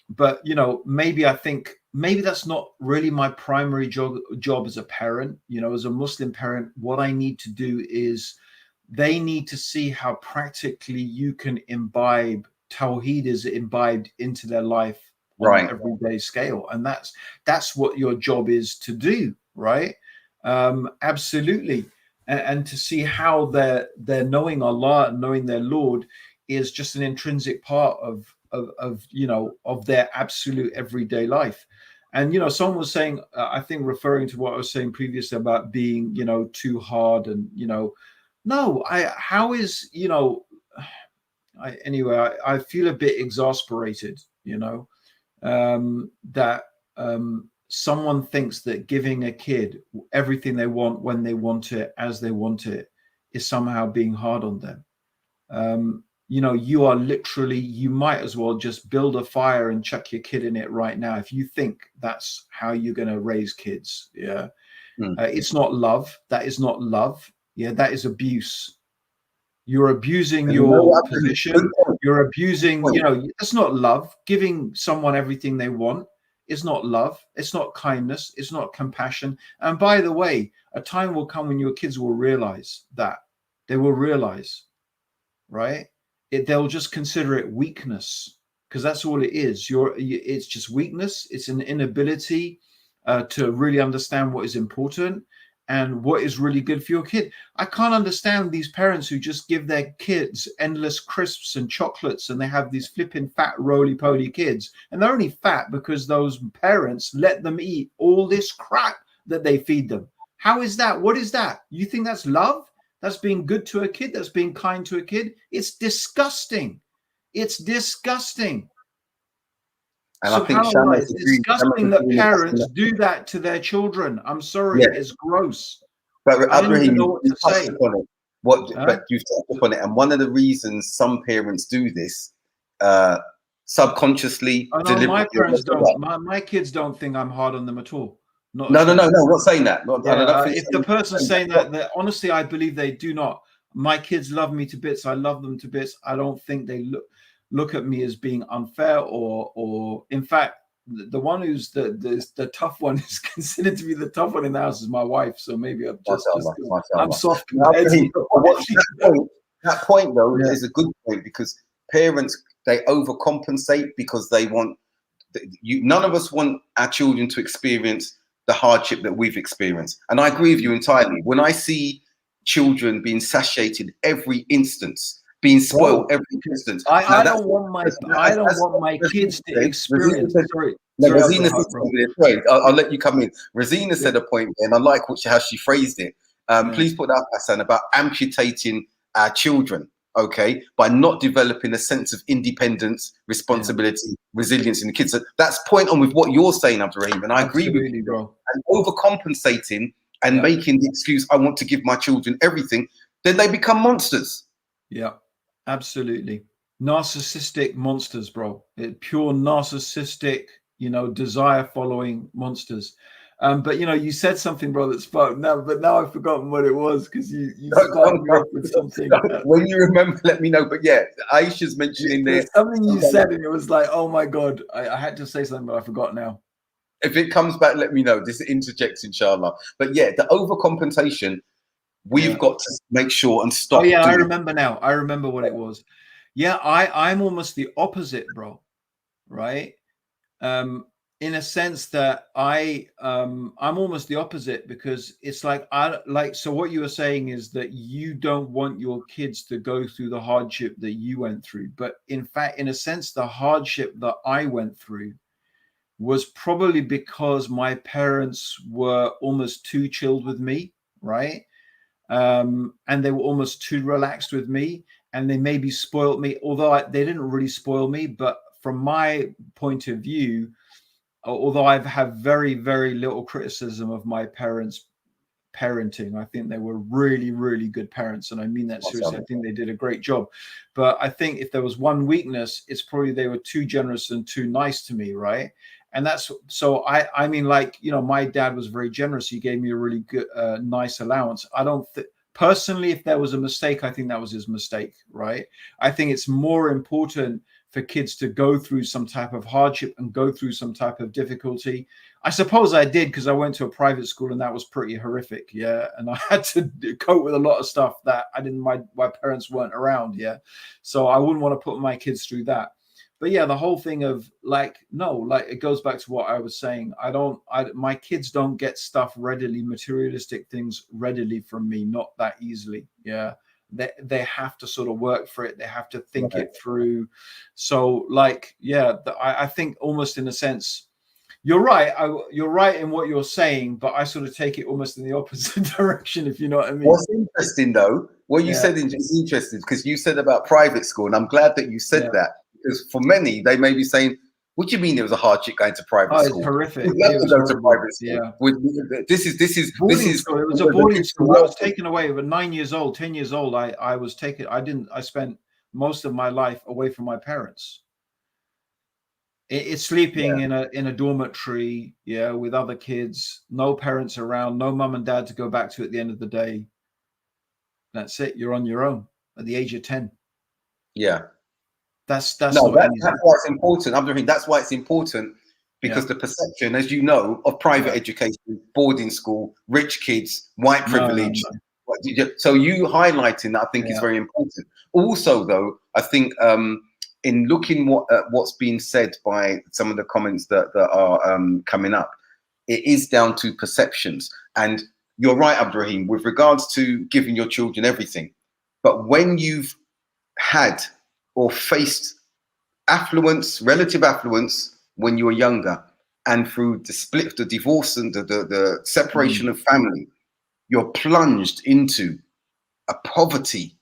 But, you know, maybe I think maybe that's not really my primary job as a parent. You know, as a Muslim parent, what I need to do is they need to see how practically you can imbibe Tawheed is imbibed into their life on
Right.
an everyday scale. And that's what your job is to do, right? Absolutely. And to see how they're knowing Allah and knowing their Lord is just an intrinsic part of you know, of their absolute everyday life. And, you know, someone was saying, I think referring to what I was saying previously about being, you know, too hard, and, you know, no, how is, you know, anyway, I feel a bit exasperated, you know, that someone thinks that giving a kid everything they want when they want it, as they want it, is somehow being hard on them. You know, you are literally, you might as well just build a fire and chuck your kid in it right now if you think that's how you're going to raise kids. Yeah. It's not love. That is not love. Yeah, that is abuse. You're abusing
And
your position. You're abusing, you know, that's not love. Giving someone everything they want is not love. It's not kindness. It's not compassion. And by the way, a time will come when your kids will realize that. They will realize, right? They'll just consider it weakness, because that's all it is. It's just weakness. It's an inability to really understand what is important and what is really good for your kid. I can't understand these parents who just give their kids endless crisps and chocolates, and they have these flipping fat roly-poly kids, and they're only fat because those parents let them eat all this crap that they feed them. How is that? What is that? You think that's love? That's being good to a kid? That's being kind to a kid? It's disgusting. It's disgusting.
And I think Shana,
it's disgusting that parents do that to their children. I'm sorry, it's gross.
But
Abdurraheem,
you touched upon it. But you've touched upon it, and one of the reasons some parents do this, subconsciously,
deliberately. My parents don't. My kids don't think I'm hard on them at all.
No, I'm not saying that.
If the person's saying that, honestly, I believe they do not. My kids love me to bits. I love them to bits. I don't think they look at me as being unfair, or in fact, the one who's the tough one is considered to be the tough one in the house is my wife. So maybe I'm I'm soft.
That point though is a good point, because parents, they overcompensate because they want. None of us want our children to experience the hardship that we've experienced, and I agree with you entirely. When I see children being satiated every instance, being spoiled every instance,
I don't want my kids to experience.
I'll let you come in. Rosina said a point, and I like how she phrased it. Please put that, Hassan, about amputating our children. Okay, by not developing a sense of independence, responsibility, resilience in the kids. So that's point on with what you're saying, Abdurraheem, and I agree with you, bro. And overcompensating and making the excuse, I want to give my children everything, then they become monsters.
Yeah, absolutely. Narcissistic monsters, bro. Pure narcissistic, you know, desire following monsters. But you know, you said something, bro, that sparked now, but now I've forgotten what it was, because you sparked me up with something.
When you remember, let me know. But yeah, Aisha's mentioning there
something you said, and it was like, oh my god, I had to say something, but I forgot now.
If it comes back, let me know. This interjects, inshallah. But yeah, the overcompensation, we've got to make sure and stop.
Oh yeah, I remember now. I remember what it was. Yeah, I'm almost the opposite, bro. Right? In a sense that I'm almost the opposite, because it's like so what you were saying is that you don't want your kids to go through the hardship that you went through, but in fact, in a sense, the hardship that I went through was probably because my parents were almost too chilled with me, right? And they were almost too relaxed with me, and they maybe spoiled me, although they didn't really spoil me. But from my point of view, although I've had very, very little criticism of my parents' parenting, I think they were really, really good parents. And I mean that seriously. I think they did a great job. But I think if there was one weakness, it's probably they were too generous and too nice to me, right? And that's, so I mean, like, you know, my dad was very generous. He gave me a really good, nice allowance. personally, if there was a mistake, I think that was his mistake, right? I think it's more important for kids to go through some type of hardship and go through some type of difficulty. I suppose I did, because I went to a private school and that was pretty horrific. Yeah. And I had to cope with a lot of stuff that I didn't, my parents weren't around. Yeah. So I wouldn't want to put my kids through that. But yeah, the whole thing of like, no, like it goes back to what I was saying. My kids don't get stuff readily, materialistic things readily from me, not that easily. Yeah. They have to sort of work for it. They have to think it through. So like, yeah, I think almost in a sense, you're right. You're right in what you're saying, but I sort of take it almost in the opposite direction, if you know what I mean.
What's interesting though, what you said is interesting, because you said about private school, and I'm glad that you said that, because for many, they may be saying, what do you mean it was a hardship going to private school?
It's horrific.
It was go to private school.
Yeah.
This is
it was a boarding school. I was taken away at 9 years old, 10 years old. I was taken. I spent most of my life away from my parents. It's sleeping in a dormitory, with other kids, no parents around, no mum and dad to go back to at the end of the day. That's it. You're on your own at the age of 10.
Yeah.
That's
why it's important. Abdurraheem, that's why it's important, because the perception, as you know, of private education, boarding school, rich kids, white privilege. So you highlighting that, I think, is very important. Also, though, I think in looking what's being said by some of the comments that are coming up, it is down to perceptions. And you're right, Abdurraheem, with regards to giving your children everything. But when you've had or faced affluence, relative affluence, when you were younger, and through the split, the divorce, and the separation of family, you're plunged into a poverty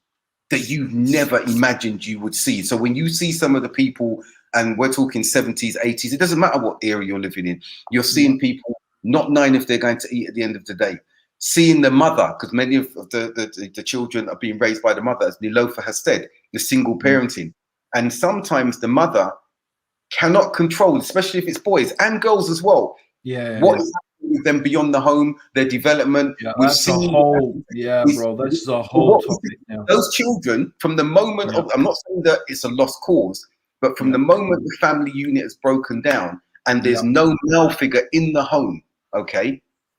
that you never imagined you would see. So when you see some of the people, and we're talking 70s, 80s, it doesn't matter what era you're living in, you're seeing people not knowing if they're going to eat at the end of the day. Seeing the mother, because many of the children are being raised by the mother, as Nilofa has said, the single parenting. And sometimes the mother cannot control, especially if it's boys and girls as well, what is happening with them beyond the home, their development. We've seen
bro, this is a whole topic now.
Those children, from the moment of, I'm not saying that it's a lost cause, but from the moment the family unit has broken down and there's no male figure in the home,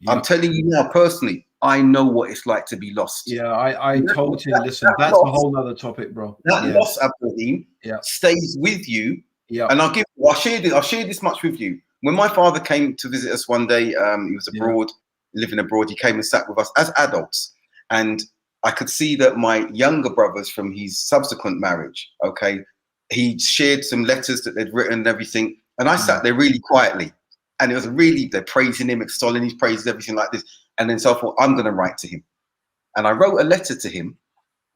I'm telling you now, personally, I know what it's like to be lost.
I totally listen. That's a whole nother topic, bro.
That loss, Abdurraheem, stays with you. And I'll share this much with you. When my father came to visit us one day, he was abroad, living abroad. He came and sat with us as adults, and I could see that my younger brothers from his subsequent marriage, he shared some letters that they'd written and everything, and I sat there really quietly. And it was really, they're praising him, extolling his praises, everything like this. And then so I thought, I'm going to write to him. And I wrote a letter to him.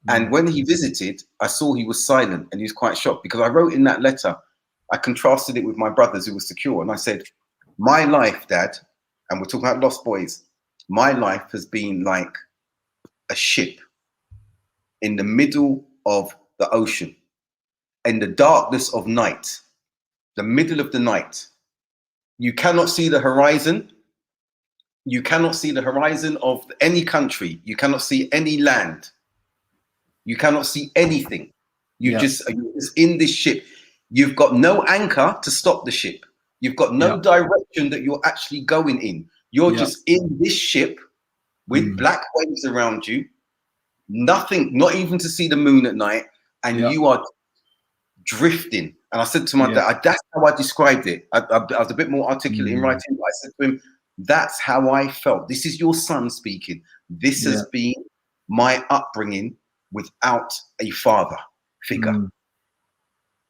And when he visited, I saw he was silent, and he was quite shocked, because I wrote in that letter, I contrasted it with my brothers who were secure. And I said, my life, Dad, and we're talking about lost boys, my life has been like a ship in the middle of the ocean, in the darkness of night, the middle of the night. You cannot see the horizon. You cannot see the horizon of any country. You cannot see any land. You cannot see anything. You're just in this ship. You've got no anchor to stop the ship. You've got no direction that you're actually going in. You're just in this ship with black waves around you. Nothing, not even to see the moon at night. And you are drifting. And I said to my dad, that's how I described it. I was a bit more articulate in writing, but I said to him, that's how I felt. This is your son speaking. This has been my upbringing without a father figure.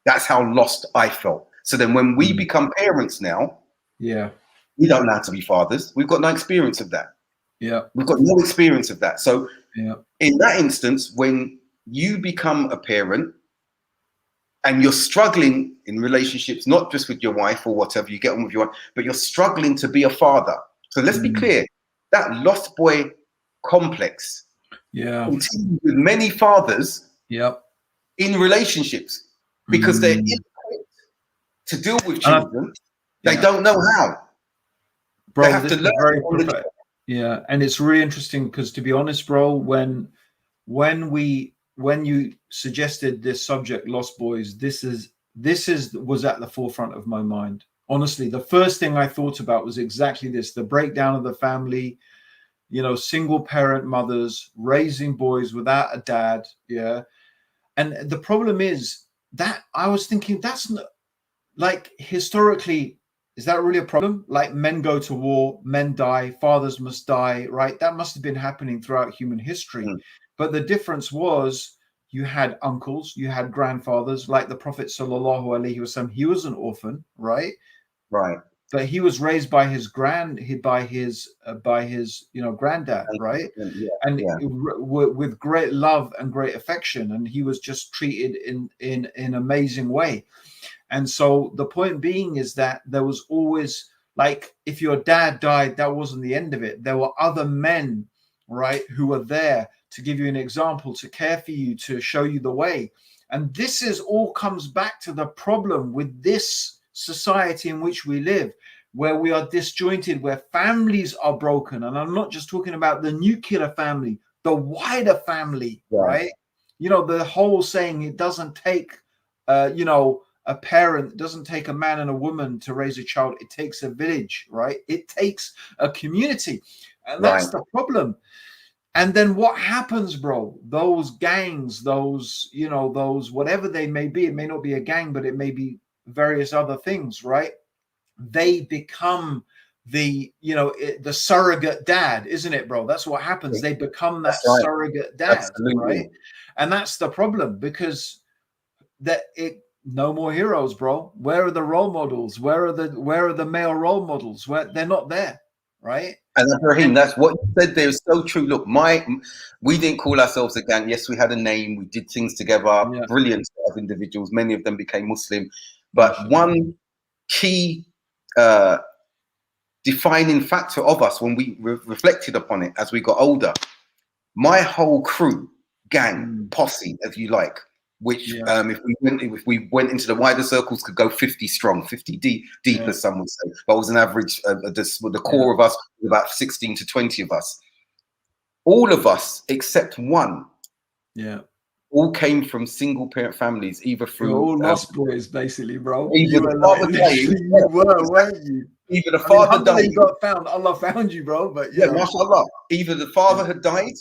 That's how lost I felt. So then when we become parents now, we don't know how to be fathers. We've got no experience of that. We've got no experience of that. So in that instance, when you become a parent, and you're struggling in relationships, not just with your wife or whatever, you get on with your wife, but you're struggling to be a father. So let's be clear, that lost boy complex continues with many fathers in relationships, because they're ill-equipped to deal with children. They don't know how.
Bro,
they have to learn.
And it's really interesting, because to be honest, bro, when when you suggested this subject, Lost Boys, this was at the forefront of my mind. Honestly, the first thing I thought about was exactly this: the breakdown of the family, single parent mothers raising boys without a dad. Yeah. And the problem is that I was thinking, that's not, like, historically, is that really a problem? Like, men go to war, men die, fathers must die, right? That must have been happening throughout human history.
Mm.
But the difference was, you had uncles, you had grandfathers, like the Prophet sallallahu alaihi wasallam. He was an orphan, right?
Right.
But he was raised by his granddad, right?
Yeah.
And
Yeah.
with great love and great affection, and he was just treated in an amazing way. And so the point being is that there was always, like, if your dad died, that wasn't the end of it. There were other men, right, who were there to give you an example, to care for you, to show you the way. And this is all comes back to the problem with this society in which we live, where we are disjointed, where families are broken. And I'm not just talking about the nuclear family, the wider family, right? The whole saying, it doesn't take, a parent, doesn't take a man and a woman to raise a child. It takes a village, right? It takes a community. And that's the problem. And then what happens, bro? Those gangs, those whatever they may be, it may not be a gang, but it may be various other things, right? They become the surrogate dad, isn't it, bro? That's what happens. They become that surrogate dad. Absolutely. Right? And that's the problem, because no more heroes, bro. Where are the role models? Where are the male role models? Where they're not there, right?
And Abdurraheem, that's what you said there is so true. Look, we didn't call ourselves a gang. Yes, we had a name. We did things together. Yeah. Brilliant set of individuals. Many of them became Muslim. But one key defining factor of us, when we reflected upon it as we got older, my whole crew, gang, posse, if you like, which if we went into the wider circles, could go 50 strong, 50 deep, as some would say. But it was an average, the core of us, about 16 to 20 of us. All of us, except one, all came from single parent families, either through...
You're all Lost Boys, basically, bro.
You were, weren't you? Either the father died...
You got found. Allah found you, bro. But
mashallah. Either the father had died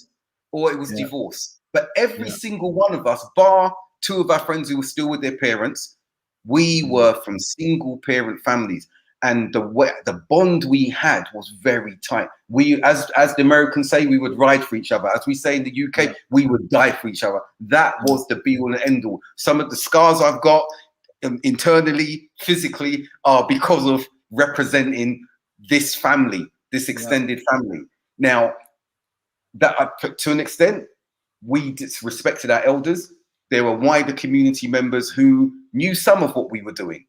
or it was divorce. But every single one of us, bar two of our friends who were still with their parents, we were from single parent families. And the bond we had was very tight. We, as the Americans say, we would ride for each other. As we say in the UK, we would die for each other. That was the be all and end all. Some of the scars I've got internally, physically, are because of representing this family, this extended family. Now, that to an extent, we respected our elders. There were wider community members who knew some of what we were doing,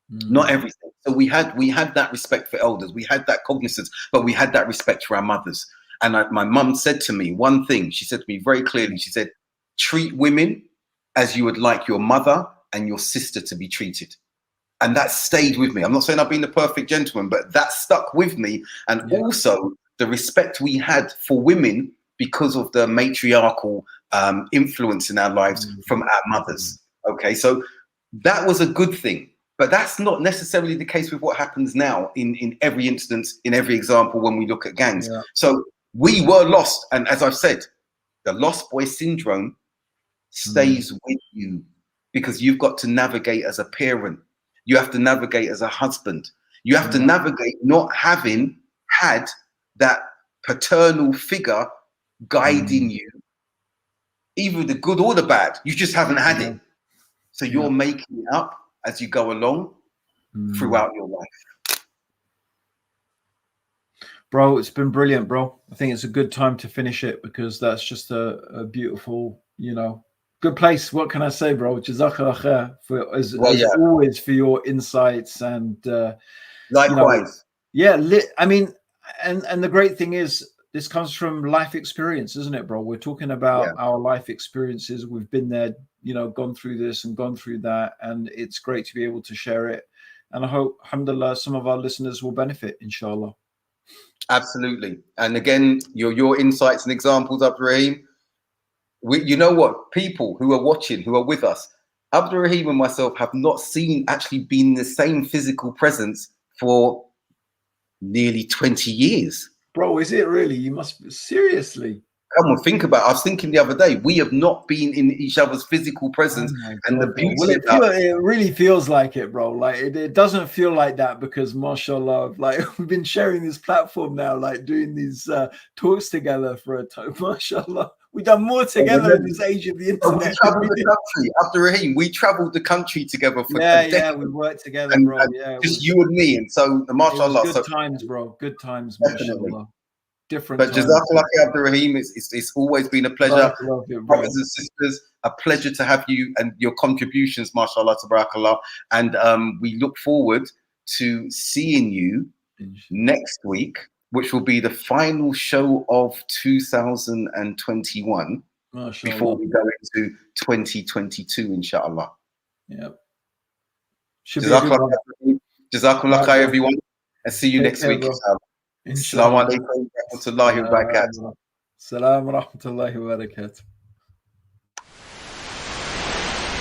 not everything. So we had that respect for elders. We had that cognizance, but we had that respect for our mothers. And my mum said to me one thing. She said to me very clearly. She said, "Treat women as you would like your mother and your sister to be treated." And that stayed with me. I'm not saying I've been the perfect gentleman, but that stuck with me. And also the respect we had for women because of the matriarchal influence in our lives from our mothers. Okay, so that was a good thing. But that's not necessarily the case with what happens now in every instance, in every example, when we look at gangs. So we were lost. And as I've said, the lost boy syndrome stays with you, because you've got to navigate as a parent. You have to navigate as a husband. You have to navigate not having had that paternal figure guiding you, either the good or the bad. You just haven't had it. So you're making it up as you go along throughout your life.
Bro, it's been brilliant, bro. I think it's a good time to finish it, because that's just a beautiful, good place. What can I say, bro? Jazakallah khair for as always for your insights and
likewise.
I mean, and the great thing is, this comes from life experience, isn't it, bro? We're talking about our life experiences. We've been there, gone through this and gone through that, and it's great to be able to share it. And I hope, alhamdulillah, some of our listeners will benefit, inshallah.
Absolutely. And again, your insights and examples, Abdurraheem, you know what? People who are watching, who are with us, Abdurraheem and myself have not actually been the same physical presence for nearly 20 years.
Bro, is it really? You must seriously.
Come on, think about it. I was thinking the other day, we have not been in each other's physical presence.
Oh
and
God,
the
bro. Well,
beauty about
it really feels like it, bro. Like it doesn't feel like that because mashallah, like we've been sharing this platform now, like doing these talks together for a time. Mashallah. We've done more together in this age of the internet.
We traveled the country, Abdurraheem. We traveled the country together for
yeah,
a decade.
yeah, we worked together, bro. Yeah,
just you and me, and so mashallah.
Good times, bro. Good times,
Definitely.
mashallah. Different
But
times.
Jazakallah Abdurraheem, it's always been a pleasure. Brothers and sisters, a pleasure to have you and your contributions, mashallah, tabarakallah. And we look forward to seeing you next week, which will be the final show of 2021 before we go into 2022, inshallah.
Yep.
Jazakallah khair, everyone. And see you next week, inshallah. Assalamu alaikum wa rahmatullahi wa barakatuh.
Assalamu alaikum wa rahmatullahi wa barakatuh.